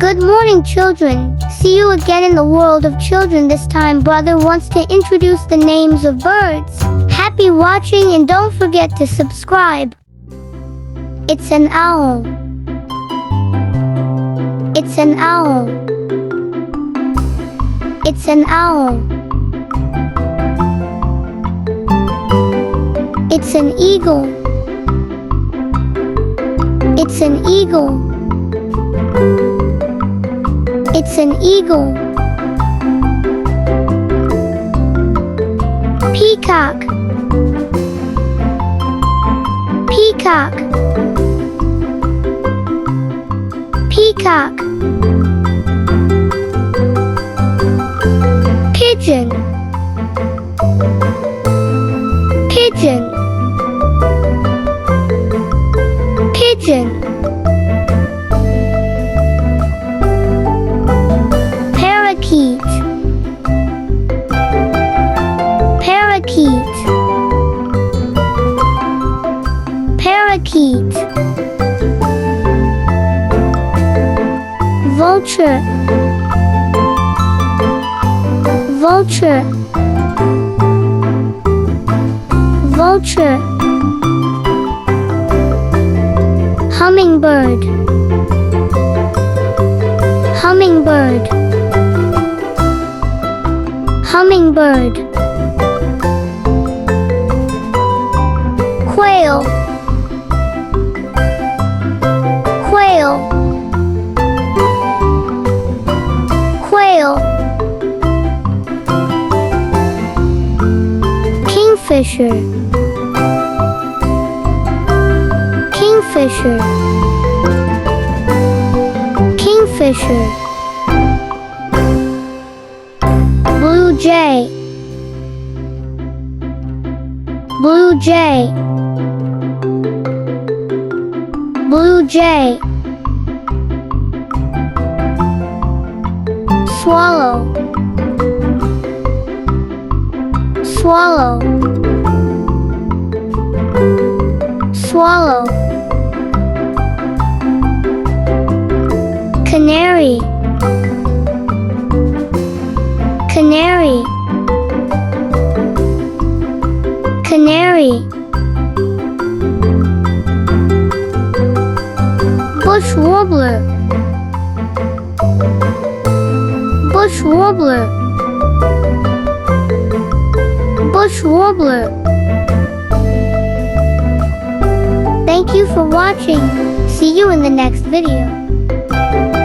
Good morning, children. See you again in the world of children. This time, brother wants to introduce the names of birds. Happy watching and don't forget to subscribe. It's an owl. It's an owl. It's an owl. It's an eagle. It's an eagle. It's an eagle. Peacock. Peacock. Peacock. Pigeon. Pigeon. Pigeon. Parakeet. Parakeet. Parakeet. Vulture. Vulture. Vulture. Hummingbird. Hummingbird. Hummingbird. Quail. Quail. Quail. Kingfisher. Kingfisher. Kingfisher. Blue jay. Blue jay. Blue jay. Swallow. Swallow. Swallow. Canary. Canary. Canary. Bush warbler. Bush warbler. Bush warbler. Thank you for watching. See you in the next video.